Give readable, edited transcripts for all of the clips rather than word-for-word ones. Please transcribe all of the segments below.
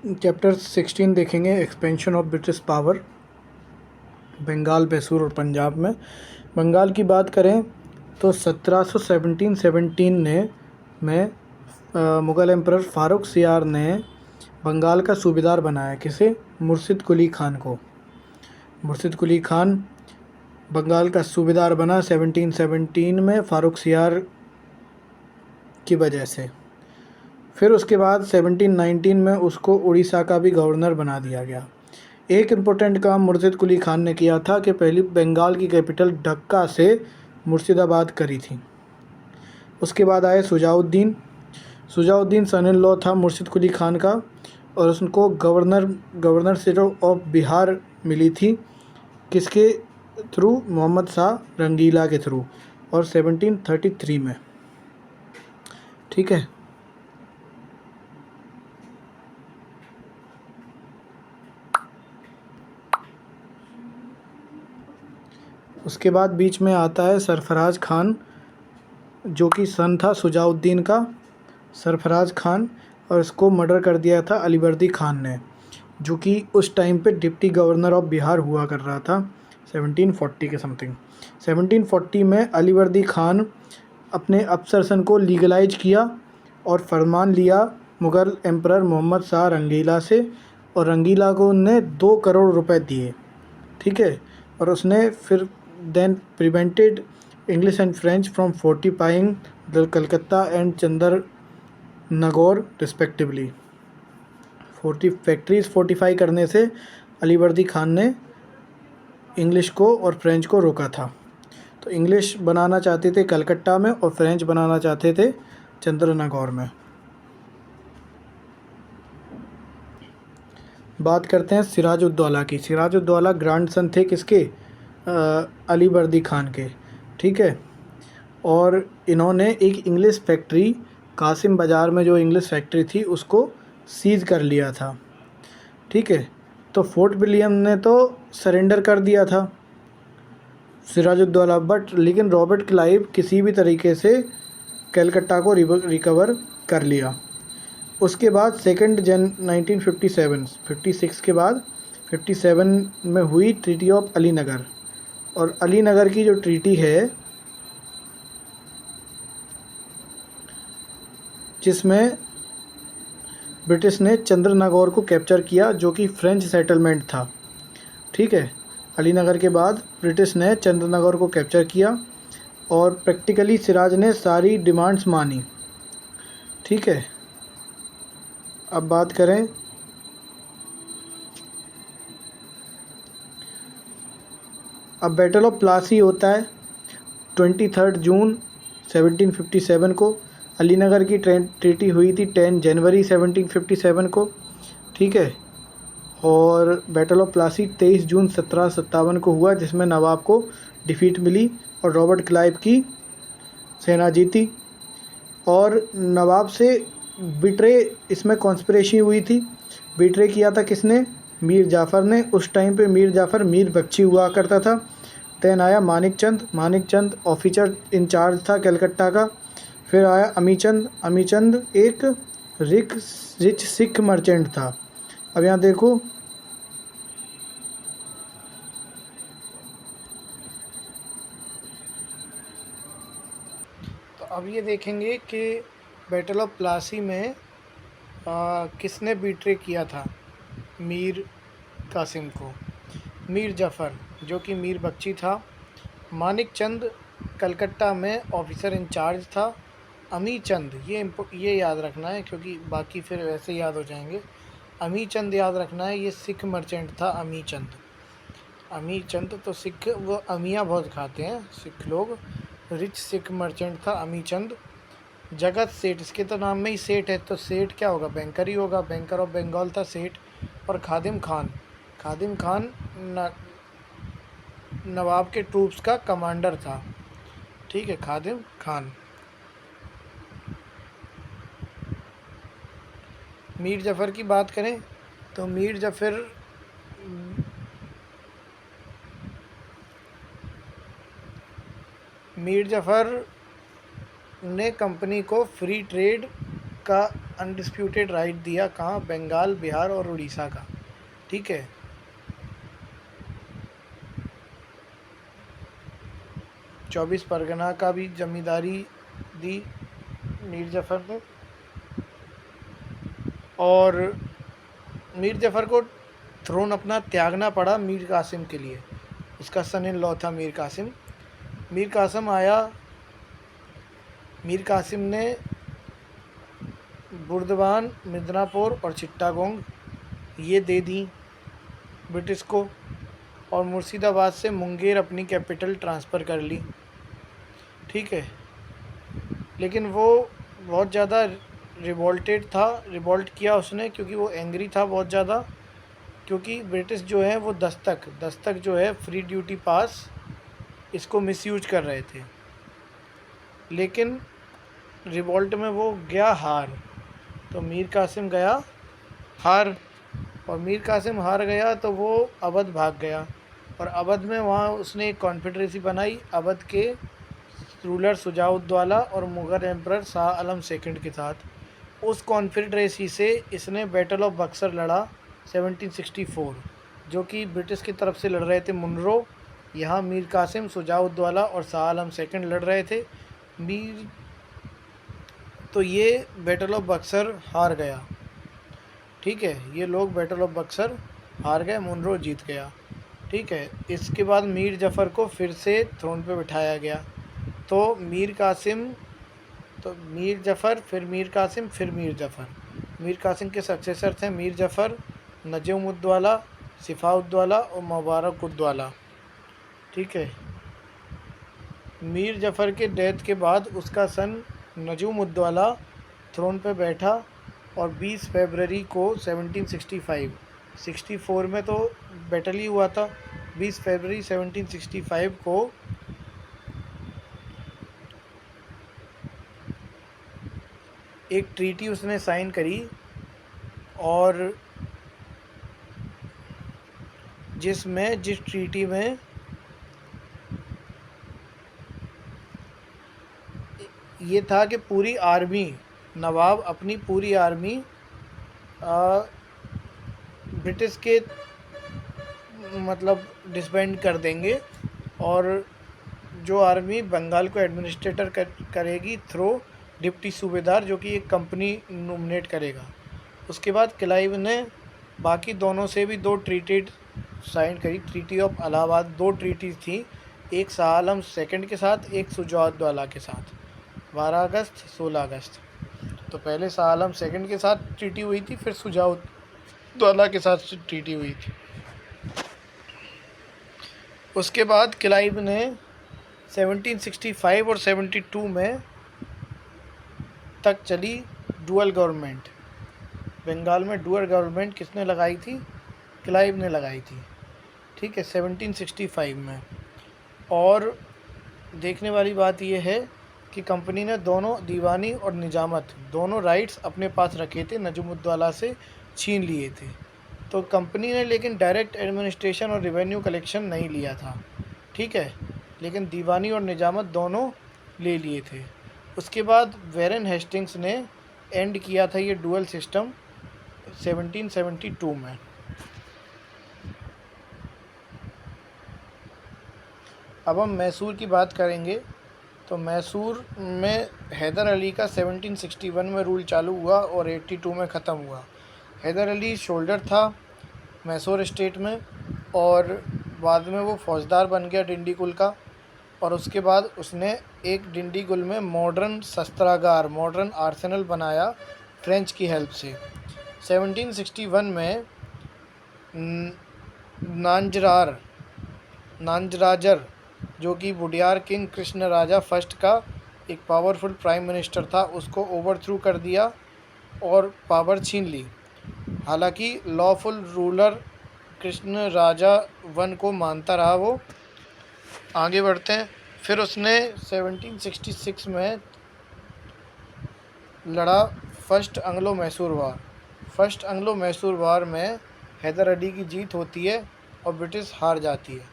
Chapter 16 देखेंगे, expansion of British power Bengal, Mysore और पंजाब में। बंगाल की बात करें तो 1717 में मुग़ल एम्परर फ़ारुख सियार ने बंगाल का सूबेदार बनाया। किसे? मुर्शिद कुली खान को। मुर्शिद कुली खान बंगाल का सूबेदार बना 1717 में फ़ारुख सियार की वजह से। फिर उसके बाद 1719 में उसको उड़ीसा का भी गवर्नर बना दिया गया। एक इम्पोर्टेंट काम मुर्शिद कुली खान ने किया था कि पहली बंगाल की कैपिटल ढक्का से मुर्शिदाबाद करी थी। उसके बाद आए सुजाउद्दीन। सुजाउद्दीन सन इन लॉ था मुर्शिद कुली खान का, और उसको गवर्नरशिप ऑफ बिहार मिली थी। किसके थ्रू? मोहम्मद शाह रंगीला के थ्रू, और 1733 में। ठीक है। उसके बाद बीच में आता है सरफराज खान, जो कि सन था सुजाउद्दीन का, सरफराज खान, और इसको मर्डर कर दिया था अलीवर्दी खान ने, जो कि उस टाइम पे डिप्टी गवर्नर ऑफ बिहार हुआ कर रहा था 1740 के समथिंग। 1740 में अलीवर्दी खान अपने अफसरसन को लीगलाइज किया और फरमान लिया मुग़ल एम्परर मोहम्मद शाह रंगीला से, और रंगीला को उनने 2 करोड़ रुपए दिए। ठीक है। और उसने फिर then prevented English and French from fortifying the Calcutta and Chandernagore respectively. Factories fortify करने से अलीवर्दी खान ने इंग्लिश को और फ्रेंच को रोका था। तो इंग्लिश बनाना चाहते थे कलकत्ता में, और फ्रेंच बनाना चाहते थे चंद्रनगौर में। बात करते हैं सिराजुद्दौला की। सिराजुद्दौला ग्रैंडसन थे किसके? अलीवर्दी खान के। ठीक है। और इन्होंने एक इंग्लिश फैक्ट्री कासिम बाज़ार में, जो इंग्लिश फैक्ट्री थी, उसको सीज कर लिया था। ठीक है। तो फोर्ट विलियम ने तो सरेंडर कर दिया था सिराजुद्दौला, लेकिन रॉबर्ट क्लाइव किसी भी तरीके से कलकत्ता को रिकवर कर लिया। उसके बाद 1956 के बाद 57 में हुई ट्रीटी ऑफ अलीनगर। और अलीनगर की जो ट्रीटी है, जिसमें ब्रिटिश ने चंद्रनगौर को कैप्चर किया, जो कि फ्रेंच सेटलमेंट था। ठीक है। अलीनगर के बाद ब्रिटिश ने चंद्रनगौर को कैप्चर किया, और प्रैक्टिकली सिराज ने सारी डिमांड्स मानी। ठीक है। अब बात करें अब बैटल ऑफ प्लासी होता है 23 जून 1757 को। अलीनगर की ट्रीटी हुई थी 10 जनवरी 1757 को। ठीक है। और बैटल ऑफ प्लासी 23 जून 1757 को हुआ, जिसमें नवाब को डिफीट मिली और रॉबर्ट क्लाइव की सेना जीती। और नवाब से बिट्रे इसमें कॉन्स्पिरेसी हुई थी। बिट्रे किया था किसने? मीर जाफ़र ने। उस टाइम पे मीर जाफ़र मीर बख्शी हुआ करता था। दैन आया मानिक चंद ऑफिसर इंचार्ज था कलकत्ता का। फिर आया अमी चंद एक रिच सिख मर्चेंट था। अब यहाँ देखो, तो अब ये देखेंगे कि बैटल ऑफ प्लासी में किसने बिट्रे किया था मीर कासिम को? मीर जाफ़र, जो कि मीर बख्शी था। मानिक चंद कलकत्ता में ऑफिसर इंचार्ज था। अमी चंद, ये याद रखना है, क्योंकि बाकी फिर वैसे याद हो जाएंगे। अमी चंद याद रखना है, ये सिख मर्चेंट था अमी चंद। तो सिख वो अमिया बहुत खाते हैं सिख लोग। रिच सिख मर्चेंट था अमी चंद। जगत सेठ, इसके तो नाम में ही सेठ है, तो सेठ क्या होगा? बैंकर ही होगा। बैंकर ऑफ बंगाल था सेठ। और खादिम खान नवाब के ट्रूप्स का कमांडर था। ठीक है, खादिम खान। मीर जाफ़र की बात करें तो मीर जाफ़र ने कंपनी को फ्री ट्रेड का अनडिस्प्यूटेड राइट दिया, कहाँ, बंगाल, बिहार और उड़ीसा का। ठीक है। चौबीस परगना का भी जमींदारी दी मीर जफ़र ने। और मीर जफ़र को थ्रोन अपना त्यागना पड़ा मीर कासिम के लिए। उसका सन इन लॉ था मीर कासिम। मीर कासिम आया। मीर कासिम ने बुर्दवान, मिदनापुर और चिट्टागोंग ये दे दी ब्रिटिश को, और मुर्शिदाबाद से मुंगेर अपनी कैपिटल ट्रांसफ़र कर ली। ठीक है। लेकिन वो बहुत ज़्यादा रिवोल्ट किया उसने, क्योंकि वो एंग्री था बहुत ज़्यादा, क्योंकि ब्रिटिश जो है वो दस्तक जो है फ्री ड्यूटी पास, इसको मिसयूज कर रहे थे। लेकिन रिवोल्ट में वो गया हार, तो मीर कासिम गया हार, और मीर कासिम हार गया तो वो अवध भाग गया, और अवध में वहाँ उसने एक कॉन्फेडरेसी बनाई अवध के रूलर सुजाउद्दौला और मुग़ल एम्परर शाह आलम सेकंड के साथ। उस कॉन्फेडरेसी से इसने बैटल ऑफ बक्सर लड़ा 1764, जो कि ब्रिटिश की तरफ से लड़ रहे थे मुनरो। यहाँ मीर कासिम, सुजाउद्दौला और शाह आलम सेकंड लड़ रहे थे। तो ये बैटल ऑफ बक्सर हार गया। ठीक है, ये लोग बैटल ऑफ बक्सर हार गए, मुनरो जीत गया। ठीक है। इसके बाद मीर जफ़र को फिर से थ्रोन पे बिठाया गया। तो मीर जफ़र, फिर मीर कासिम, फिर मीर जफ़र। मीर कासिम के सक्सेसर थे मीर जफ़र, नजमुद्दौला, सिफाउद्दौला और मुबारकुद्दौला। ठीक है। मीर जफ़र के डेथ के बाद उसका सन नजमुद्दौला थ्रोन पे बैठा, और 20 फरवरी को 64 में तो बैटल ही हुआ था। 20 फरवरी 1765 को एक ट्रीटी उसने साइन करी, और जिस ट्रीटी में ये था कि पूरी आर्मी, नवाब अपनी पूरी आर्मी ब्रिटिश के मतलब डिसबैंड कर देंगे, और जो आर्मी बंगाल को एडमिनिस्ट्रेटर करेगी थ्रू डिप्टी सूबेदार, जो कि एक कंपनी नॉमिनेट करेगा। उसके बाद क्लाइव ने बाकी दोनों से भी 2 ट्रीटी साइन करी, ट्रीटी ऑफ इलाहाबाद। 2 ट्रीटी थी, एक शाह आलम सेकंड के साथ, एक सुजाउद्दौला के साथ, 12 अगस्त 16 अगस्त। तो पहले शाह आलम सेकंड के साथ ट्रीटी हुई थी, फिर सुजाउद्दौला के साथ ट्रीटी हुई थी। उसके बाद क्लाइव ने 1765 और 72 में तक चली डुअल गवर्नमेंट। बंगाल में डुअल गवर्नमेंट किसने लगाई थी? क्लाइव ने लगाई थी। ठीक है, 1765 में। और देखने वाली बात यह है कि कंपनी ने दोनों दीवानी और निजामत दोनों राइट्स अपने पास रखे थे, नजमुद्दौला से छीन लिए थे। तो कंपनी ने लेकिन डायरेक्ट एडमिनिस्ट्रेशन और रेवेन्यू कलेक्शन नहीं लिया था। ठीक है, लेकिन दीवानी और निजामत दोनों ले लिए थे। उसके बाद वैरन हेस्टिंग्स ने एंड किया था ये डुअल सिस्टम 1772 में। अब हम मैसूर की बात करेंगे। तो मैसूर में हैदर अली का 1761 में रूल चालू हुआ और 82 में ख़त्म हुआ। हैदर अली शोल्डर था मैसूर स्टेट में, और बाद में वो फौजदार बन गया डिंडीगुल का। और उसके बाद उसने एक डिंडीगुल में मॉडर्न शस्त्रागार, मॉडर्न आर्सेनल बनाया फ्रेंच की हेल्प से। 1761 में नांजराजर, जो कि वुडियार किंग कृष्ण राजा फर्स्ट का एक पावरफुल प्राइम मिनिस्टर था, उसको ओवरथ्रू कर दिया और पावर छीन ली। हालांकि लॉफुल रूलर कृष्ण राजा वन को मानता रहा वो। आगे बढ़ते हैं। फिर उसने 1766 में लड़ा फर्स्ट एंग्लो मैसूर वार। फर्स्ट एंग्लो मैसूर वार में हैदर अली की जीत होती है और ब्रिटिश हार जाती है,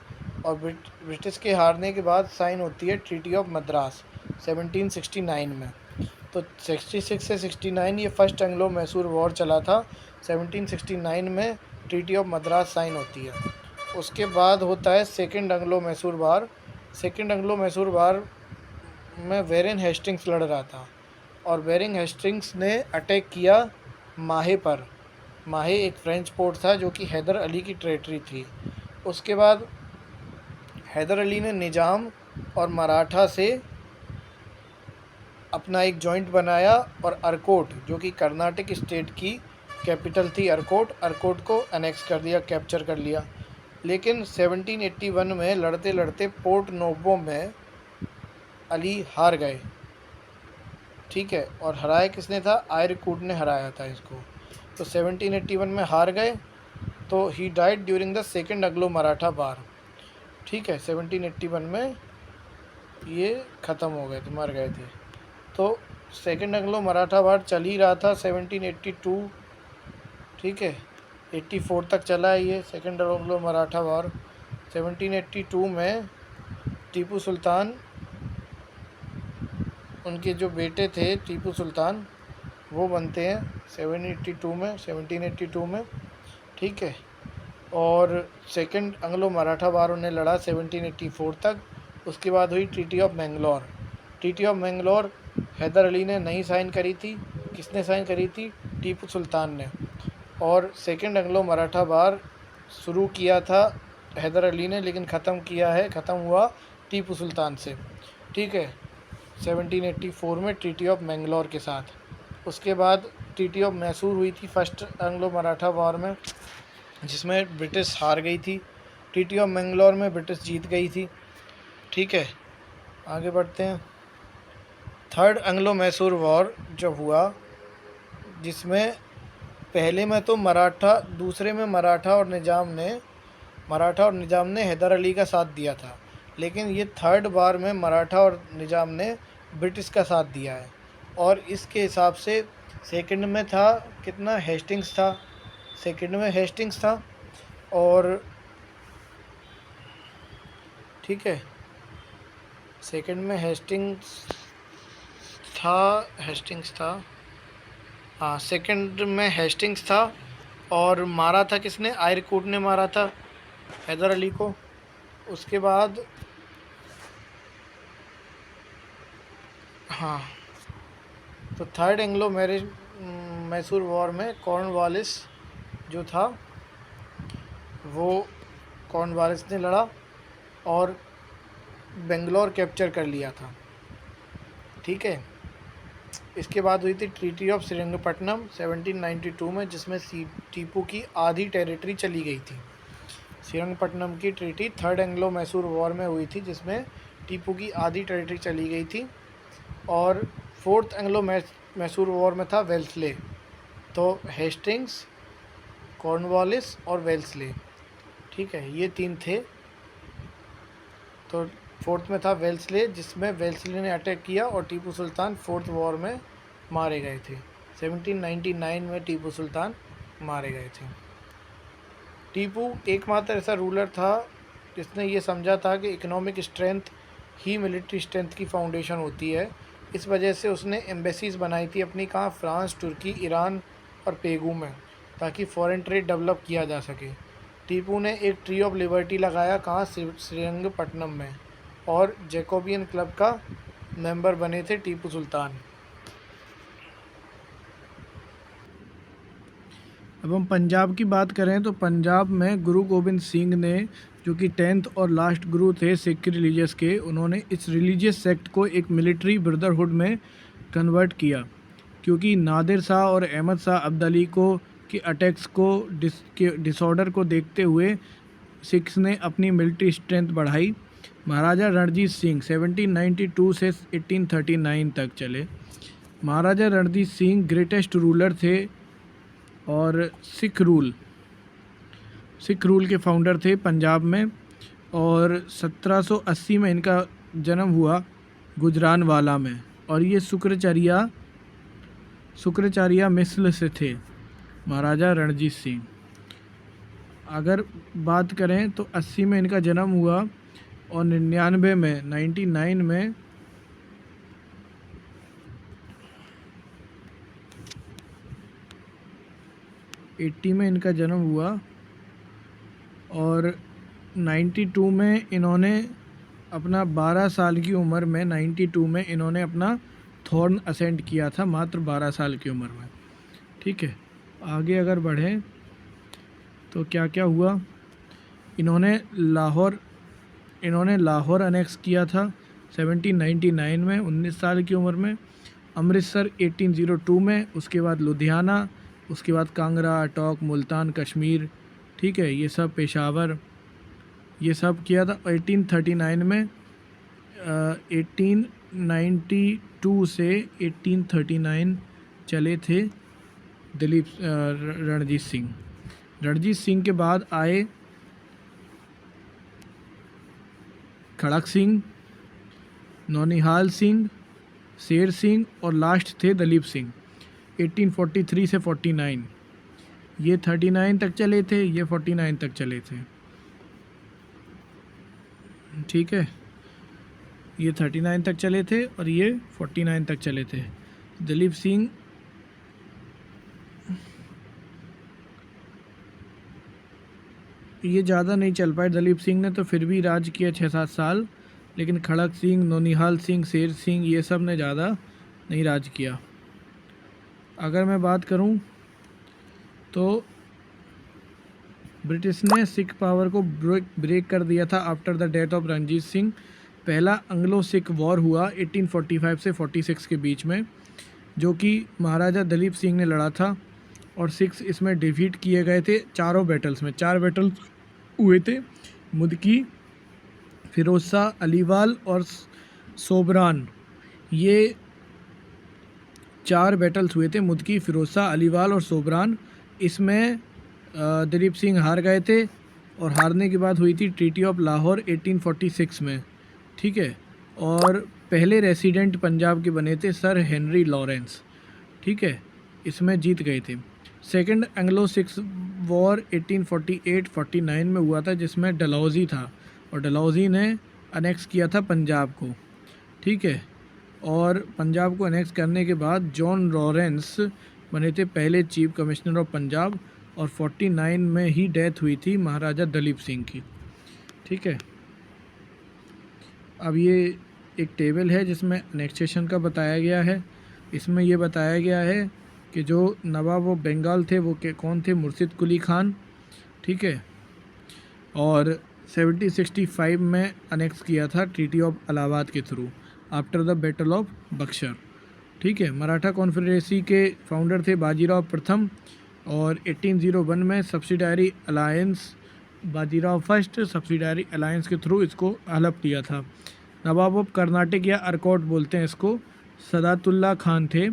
और ब्रिटिश के हारने के बाद साइन होती है ट्रीटी ऑफ मद्रास 1769 में। तो 66 से 69 ये फर्स्ट एंग्लो मैसूर वॉर चला था। 1769 में ट्रीटी ऑफ मद्रास साइन होती है। उसके बाद होता है सेकंड एंग्लो मैसूर वार। सेकंड एंग्लो मैसूर वार में वेरेन हेस्टिंग्स लड़ रहा था और वेरेन हेस्टिंग्स ने अटैक किया माहे पर। माहे एक फ्रेंच पोर्ट था जो कि हैदर अली की टेरिटरी थी। उसके बाद हैदर अली ने निज़ाम और मराठा से अपना एक जॉइंट बनाया और अरकोट, जो कि कर्नाटक स्टेट की कैपिटल थी अरकोट को अनेक्स कर दिया, कैप्चर कर लिया। लेकिन 1781 में लड़ते लड़ते पोर्ट नोवो में अली हार गए, ठीक है। और हराया किसने था? आयरकूट ने हराया था इसको। तो 1781 में हार गए, तो he died during the second Anglo Maratha war, ठीक है। 1781 में ये ख़त्म हो गए थे, मर गए थे। तो सेकेंड एंग्लो मराठा वार चल ही रहा था 1782, ठीक है। 84 तक चला है ये सेकेंड एंग्लो मराठा वार। 1782 में टीपू सुल्तान, उनके जो बेटे थे टीपू सुल्तान, वो बनते हैं 1782 में, ठीक है। और सेकंड एंग्लो मराठा वार उन्हें लड़ा 1784 तक। उसके बाद हुई treaty of Mangalore. Treaty of Mangalore Haider Ali ने नहीं साइन करी थी। किसने साइन करी थी? टीपू सुल्तान ने। और सेकंड एंग्लो मराठा वार शुरू किया था हैदर अली ने, लेकिन ख़त्म हुआ टीपू सुल्तान से, ठीक है, 1784 में ट्रीटी ऑफ मैंगलोर के साथ। उसके बाद ट्रीटी ऑफ मैसूर हुई थी फर्स्ट एंग्लो मराठा वार में, जिसमें ब्रिटिश हार गई थी। ट्रीटी ऑफ मैंगलोर में ब्रिटिश जीत गई थी, ठीक है। आगे बढ़ते हैं। थर्ड एंग्लो मैसूर वॉर जब हुआ, जिसमें पहले में तो दूसरे में मराठा और निज़ाम ने हैदर अली का साथ दिया था। लेकिन ये थर्ड बार में मराठा और निज़ाम ने ब्रिटिश का साथ दिया है। और इसके हिसाब से सेकंड में था कितना? हेस्टिंग्स था। सेकंड में हेस्टिंग्स था, और ठीक है, सेकंड में हेस्टिंग्स था। हाँ, सेकंड में हेस्टिंग्स था। और मारा था किसने? आयरकूट ने मारा था हैदर अली को। उसके बाद हाँ, तो थर्ड एंग्लो मैसूर वॉर में कॉर्नवालिस जो था, वो कॉर्नवालिस ने लड़ा और बेंगलोर कैप्चर कर लिया था, ठीक है। इसके बाद हुई थी ट्रीटी ऑफ श्रीरंगपट्टनम 1792 में, जिसमें टीपू की आधी टेरिटरी चली गई थी। श्रीरंगपट्टनम की treaty third Anglo Mysore war में हुई थी, जिसमें टीपू की आधी टेरिटरी चली गई थी। और फोर्थ एंग्लो मैसूर वॉर में था वेल्सले। तो हेस्टिंग्स, कॉर्नवालिस और वेल्सले, ठीक है, ये तीन थे। तो फोर्थ में था वेल्सले, जिसमें वेल्सले ने अटैक किया और टीपू सुल्तान फोर्थ वॉर में मारे गए थे। 1799 में टीपू सुल्तान मारे गए थे। टीपू एकमात्र ऐसा रूलर था जिसने ये समझा था कि इकोनॉमिक स्ट्रेंथ ही मिलिट्री स्ट्रेंथ की फाउंडेशन होती है। इस वजह से उसने एम्बेसीज बनाई थी अपनी, कहाँ? फ्रांस, तुर्की, ईरान और पेगू में, ताकि फॉरेन ट्रेड डेवलप किया जा सके। टीपू ने एक ट्री ऑफ लिबर्टी लगाया, कहाँ? श्रीरंगपट्टनम में। और जैकोबियन क्लब का मेंबर बने थे टीपू सुल्तान। अब हम पंजाब की बात करें तो पंजाब में गुरु गोबिंद सिंह ने, जो कि 10th और लास्ट गुरु थे सिख रिलीजियस के, उन्होंने इस रिलीजियस सेक्ट को एक मिलिट्री ब्रदरहुड में कन्वर्ट किया, क्योंकि नादिर शाह और अहमद शाह अब्दाली को के अटैक्स को डिसऑर्डर को देखते हुए सिख्स ने अपनी मिलिट्री स्ट्रेंथ बढ़ाई। महाराजा रणजीत सिंह 1792 से 1839 तक चले। महाराजा रणजीत सिंह ग्रेटेस्ट रूलर थे और सिख रूल के फाउंडर थे पंजाब में। और 1780 में इनका जन्म हुआ गुजरानवाला में, और ये शुक्राचार्य मिस्र से थे महाराजा रणजीत सिंह। अगर बात करें तो 80 में इनका जन्म हुआ और 99 में 80 में इनका जन्म हुआ और 92 में इन्होंने अपना 12 साल की उम्र में 92 में इन्होंने अपना थॉर्न असेंड किया था, मात्र 12 साल की उम्र में। ठीक है, आगे अगर बढ़ें तो क्या क्या हुआ। इन्होंने लाहौर अनेक्स किया था 1799 में 19 साल की उम्र में। अमृतसर 1802 में, उसके बाद लुधियाना, उसके बाद कांगड़ा, टोंक, मुल्तान, कश्मीर, ठीक है, ये सब, पेशावर, ये सब किया था। 1839 में 1892 से 1839 चले थे रणजीत सिंह। रणजीत सिंह के बाद आए खड़क सिंह, नौनिहाल सिंह, शेर सिंह और लास्ट थे दलीप सिंह। 1843 से 49, ये 39 तक चले थे, ये 49 तक चले थे। ठीक है, ये 39 तक चले थे और ये 49 तक चले थे। दलीप सिंह ये ज़्यादा नहीं चल पाए, दलीप सिंह ने तो फिर भी राज किया 6-7 साल, लेकिन खड़क सिंह, नौनिहाल सिंह, शेर सिंह, ये सब ने ज़्यादा नहीं राज किया। अगर मैं बात करूं तो ब्रिटिश ने सिख पावर को ब्रेक कर दिया था after the death of Ranjit Singh. पहला एंग्लो सिख वॉर हुआ 1845 से 46 के बीच में, जो कि महाराजा दलीप सिंह ने लड़ा था और सिख्स इसमें डिफीट किए गए थे चारों बैटल्स में। 4 बैटल्स हुए थे, मुदकी, फिरोज शाह, अलीवाल और सोबरान। ये 4 बैटल्स हुए थे, मुदकी, फिरोज शाह, अलीवाल और सोबरान। इसमें दलीप सिंह हार गए थे और हारने के बाद हुई थी ट्रीटी ऑफ लाहौर 1846 में। ठीक है, और पहले रेसिडेंट पंजाब के बने थे सर हेनरी लॉरेंस। ठीक है, इसमें जीत गए थे। सेकंड एंग्लो सिख वॉर 1848-49 में हुआ था, जिसमें डलहौजी था और डलहौजी ने अनेक्स किया था पंजाब को। ठीक है, और पंजाब को अनेक्स करने के बाद जॉन लॉरेंस बने थे पहले चीफ कमिश्नर ऑफ पंजाब और 49 में ही डेथ हुई थी महाराजा दलीप सिंह की। ठीक है, अब ये एक टेबल है जिसमें अनेक्सेशन का बताया गया है। इसमें ये बताया गया है कि जो नवाब ऑफ बंगाल थे वो कौन थे, मुर्शिद कुली खान। ठीक है, और 1765 में अनेक्स किया था ट्रीटी ऑफ इलाहाबाद के through after the battle of Buxar. ठीक है, मराठा कॉन्फेडरेसी के फाउंडर थे बाजीराव प्रथम और 1801 में subsidiary alliance, Bajirao first subsidiary alliance के थ्रू इसको हलफ लिया था। नवाब ऑफ कर्नाटक या अरकोट बोलते हैं इसको, सदातुल्ला खान थे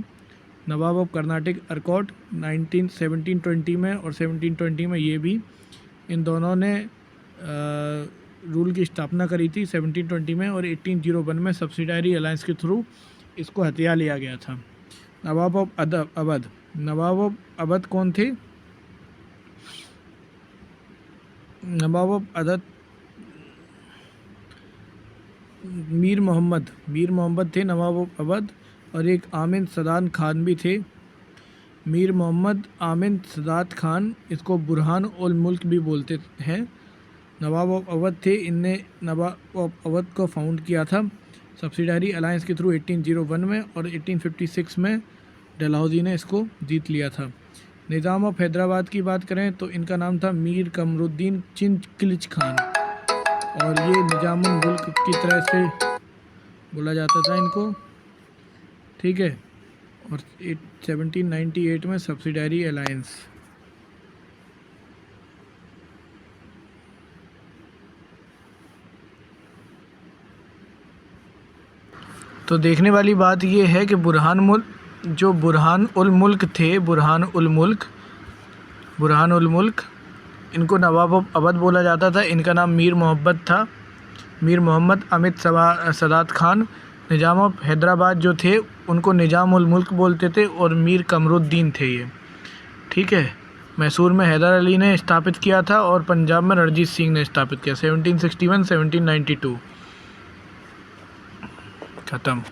नवाब ऑफ कर्नाटक अरकोट 1720 में और 1720 में ये भी, इन दोनों ने रूल की स्थापना करी थी 1720 में और 1801 में सब्सिडायरी अलायंस के थ्रू इसको हथिया लिया गया था। नवाब ऑफ अवध, नवाब ऑफ अवध कौन थे, नवाब ऑफ अवध मीर मोहम्मद थे नवाब ऑफ अवध, और एक आमिन सदात खान भी थे। मीर मोहम्मद आमिन सदात खान, इसको बुरहान उल मुल्क भी बोलते हैं, नवाब ऑफ अवध थे। इनने नवाब ऑफ अवध को फाउंड किया था सब्सिडायरी अलायंस के थ्रू 1801 में और 1856 में डलहौजी ने इसको जीत लिया था। निज़ाम ऑफ हैदराबाद की बात करें तो इनका नाम था मीर कमरुद्दीन चिंचकिलिच खान और ये निजामुल मुल्क की तरह से बोला जाता था इनको। ठीक है, और 1798 में सब्सिडायरी अलायंस। तो देखने वाली बात ये है कि बुरहान उल मुल्क थे, बुरहान उल मुल्क, इनको नवाब ऑफ अवध बोला जाता था। इनका नाम मीर मोहम्मद अमित सदात खान। निज़ाम ऑफ हैदराबाद जो थे उनको निज़ाम उल मुल्क बोलते थे और मीर कमरुद्दीन थे ये। ठीक है, मैसूर में हैदर अली ने स्थापित किया था और पंजाब में रणजीत सिंह ने स्थापित किया 1761-1792। ख़त्म।